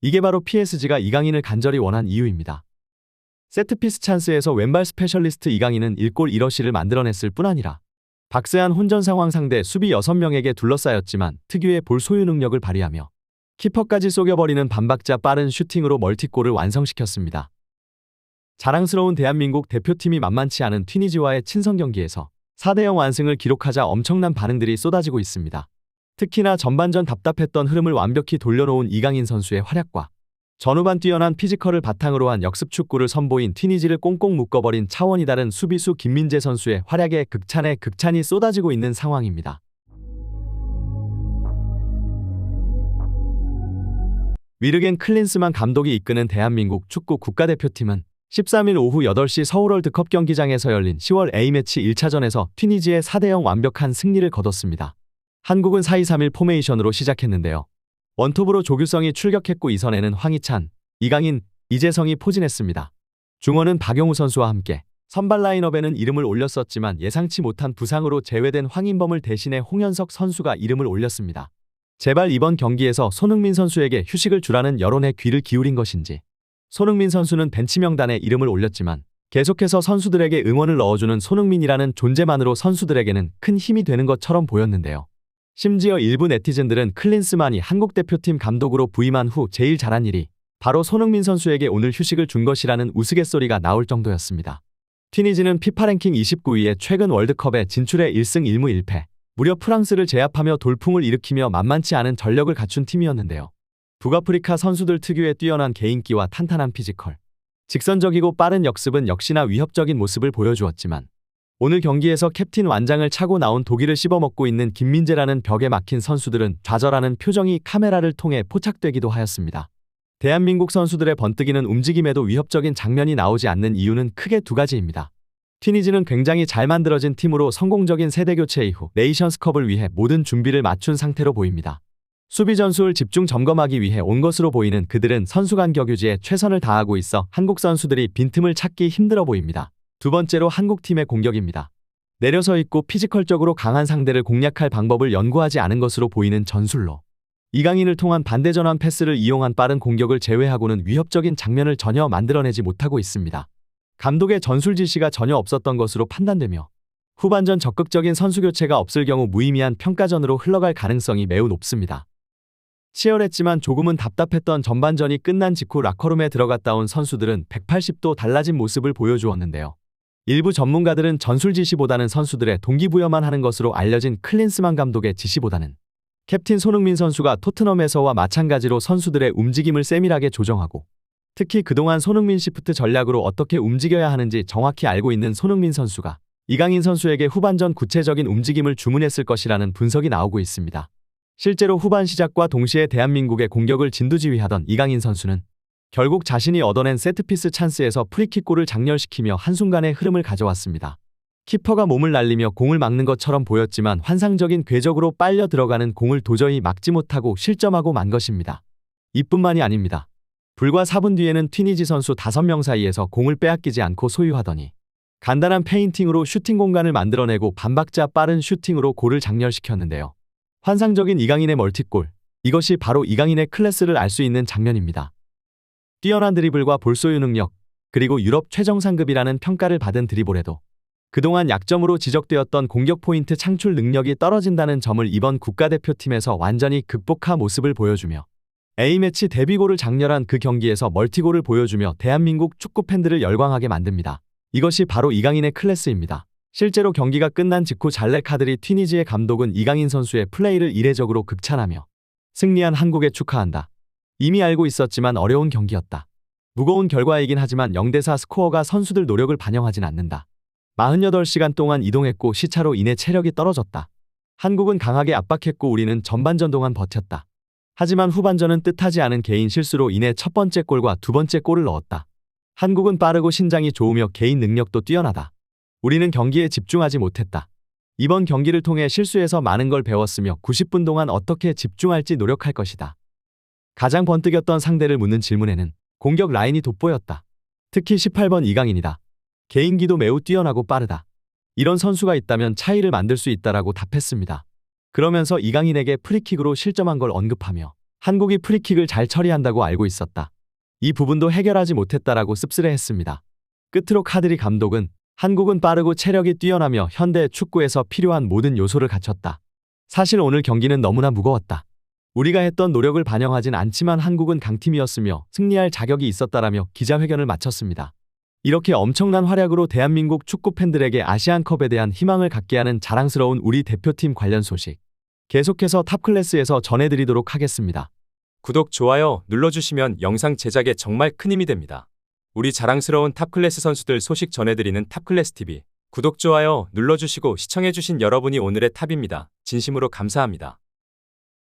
이게 바로 PSG가 이강인을 간절히 원한 이유입니다. 세트피스 찬스에서 왼발 스페셜리스트 이강인은 1골 1어시를 만들어냈을 뿐 아니라 박세한 혼전 상황 상대 수비 6명에게 둘러싸였지만 특유의 볼 소유 능력을 발휘하며 키퍼까지 속여버리는 반박자 빠른 슈팅으로 멀티골을 완성시켰습니다. 자랑스러운 대한민국 대표팀이 만만치 않은 튀니지와의 친선 경기에서 4대0 완승을 기록하자 엄청난 반응들이 쏟아지고 있습니다. 특히나 전반전 답답했던 흐름을 완벽히 돌려놓은 이강인 선수의 활약과 전후반 뛰어난 피지컬을 바탕으로 한 역습 축구를 선보인 튀니지를 꽁꽁 묶어버린 차원이 다른 수비수 김민재 선수의 활약에 극찬에 극찬이 쏟아지고 있는 상황입니다. 위르겐 클린스만 감독이 이끄는 대한민국 축구 국가대표팀은 13일 오후 8시 서울 월드컵 경기장에서 열린 10월 A매치 1차전에서 튀니지의 4대0 완벽한 승리를 거뒀습니다. 한국은 4-2-3-1 포메이션으로 시작했는데요. 원톱으로 조규성이 출격했고 이선에는 황희찬, 이강인, 이재성이 포진했습니다. 중원은 박용우 선수와 함께 선발 라인업에는 이름을 올렸었지만 예상치 못한 부상으로 제외된 황인범을 대신해 홍현석 선수가 이름을 올렸습니다. 제발 이번 경기에서 손흥민 선수에게 휴식을 주라는 여론에 귀를 기울인 것인지 손흥민 선수는 벤치 명단에 이름을 올렸지만 계속해서 선수들에게 응원을 넣어주는 손흥민이라는 존재만으로 선수들에게는 큰 힘이 되는 것처럼 보였는데요. 심지어 일부 네티즌들은 클린스만이 한국 대표팀 감독으로 부임한 후 제일 잘한 일이 바로 손흥민 선수에게 오늘 휴식을 준 것이라는 우스갯소리가 나올 정도였습니다. 튀니지는 피파 랭킹 29위에 최근 월드컵에 진출해 1승 1무 1패, 무려 프랑스를 제압하며 돌풍을 일으키며 만만치 않은 전력을 갖춘 팀이었는데요. 북아프리카 선수들 특유의 뛰어난 개인기와 탄탄한 피지컬, 직선적이고 빠른 역습은 역시나 위협적인 모습을 보여주었지만 오늘 경기에서 캡틴 완장을 차고 나온 독일을 씹어먹고 있는 김민재라는 벽에 막힌 선수들은 좌절하는 표정이 카메라를 통해 포착되기도 하였습니다. 대한민국 선수들의 번뜩이는 움직임에도 위협적인 장면이 나오지 않는 이유는 크게 두 가지입니다. 튀니지는 굉장히 잘 만들어진 팀으로 성공적인 세대교체 이후 네이션스컵을 위해 모든 준비를 마춘 상태로 보입니다. 수비 전술을 집중 점검하기 위해 온 것으로 보이는 그들은 선수 간 격유지에 최선을 다하고 있어 한국 선수들이 빈틈을 찾기 힘들어 보입니다. 두 번째로 한국팀의 공격입니다. 내려서 있고 피지컬적으로 강한 상대를 공략할 방법을 연구하지 않은 것으로 보이는 전술로 이강인을 통한 반대 전환 패스를 이용한 빠른 공격을 제외하고는 위협적인 장면을 전혀 만들어내지 못하고 있습니다. 감독의 전술 지시가 전혀 없었던 것으로 판단되며 후반전 적극적인 선수 교체가 없을 경우 무의미한 평가전으로 흘러갈 가능성이 매우 높습니다. 치열했지만 조금은 답답했던 전반전이 끝난 직후 라커룸에 들어갔다 온 선수들은 180도 달라진 모습을 보여주었는데요. 일부 전문가들은 전술 지시보다는 선수들의 동기부여만 하는 것으로 알려진 클린스만 감독의 지시보다는 캡틴 손흥민 선수가 토트넘에서와 마찬가지로 선수들의 움직임을 세밀하게 조정하고 특히 그동안 손흥민 시프트 전략으로 어떻게 움직여야 하는지 정확히 알고 있는 손흥민 선수가 이강인 선수에게 후반전 구체적인 움직임을 주문했을 것이라는 분석이 나오고 있습니다. 실제로 후반 시작과 동시에 대한민국의 공격을 진두지휘하던 이강인 선수는 결국 자신이 얻어낸 세트피스 찬스에서 프리킥골을 장렬시키며 한순간의 흐름을 가져왔습니다. 키퍼가 몸을 날리며 공을 막는 것처럼 보였지만 환상적인 궤적으로 빨려 들어가는 공을 도저히 막지 못하고 실점하고 만 것입니다. 이뿐만이 아닙니다. 불과 4분 뒤에는 튀니지 선수 5명 사이에서 공을 빼앗기지 않고 소유하더니 간단한 페인팅으로 슈팅 공간을 만들어내고 반박자 빠른 슈팅으로 골을 장렬시켰는데요. 환상적인 이강인의 멀티골, 이것이 바로 이강인의 클래스를 알 수 있는 장면입니다. 뛰어난 드리블과 볼 소유 능력, 그리고 유럽 최정상급이라는 평가를 받은 드리블에도 그동안 약점으로 지적되었던 공격 포인트 창출 능력이 떨어진다는 점을 이번 국가대표팀에서 완전히 극복한 모습을 보여주며 A매치 데뷔골을 장렬한 그 경기에서 멀티골을 보여주며 대한민국 축구 팬들을 열광하게 만듭니다. 이것이 바로 이강인의 클래스입니다. 실제로 경기가 끝난 직후 잘레 카드리 튀니지의 감독은 이강인 선수의 플레이를 이례적으로 극찬하며 승리한 한국에 축하한다. 이미 알고 있었지만 어려운 경기였다. 무거운 결과이긴 하지만 0대4 스코어가 선수들 노력을 반영하진 않는다. 48시간 동안 이동했고 시차로 인해 체력이 떨어졌다. 한국은 강하게 압박했고 우리는 전반전 동안 버텼다. 하지만 후반전은 뜻하지 않은 개인 실수로 인해 첫 번째 골과 두 번째 골을 넣었다. 한국은 빠르고 신장이 좋으며 개인 능력도 뛰어나다. 우리는 경기에 집중하지 못했다. 이번 경기를 통해 실수에서 많은 걸 배웠으며 90분 동안 어떻게 집중할지 노력할 것이다. 가장 번뜩였던 상대를 묻는 질문에는 공격 라인이 돋보였다. 특히 18번 이강인이다. 개인기도 매우 뛰어나고 빠르다. 이런 선수가 있다면 차이를 만들 수 있다라고 답했습니다. 그러면서 이강인에게 프리킥으로 실점한 걸 언급하며 한국이 프리킥을 잘 처리한다고 알고 있었다. 이 부분도 해결하지 못했다라고 씁쓸해했습니다. 끝으로 카드리 감독은 한국은 빠르고 체력이 뛰어나며 현대 축구에서 필요한 모든 요소를 갖췄다. 사실 오늘 경기는 너무나 무거웠다. 우리가 했던 노력을 반영하진 않지만 한국은 강팀이었으며 승리할 자격이 있었다라며 기자회견을 마쳤습니다. 이렇게 엄청난 활약으로 대한민국 축구 팬들에게 아시안컵에 대한 희망을 갖게 하는 자랑스러운 우리 대표팀 관련 소식 계속해서 탑클래스에서 전해드리도록 하겠습니다. 구독, 좋아요 눌러주시면 영상 제작에 정말 큰 힘이 됩니다. 우리 자랑스러운 탑클래스 선수들 소식 전해드리는 탑클래스TV. 구독, 좋아요 눌러주시고 시청해주신 여러분이 오늘의 탑입니다. 진심으로 감사합니다.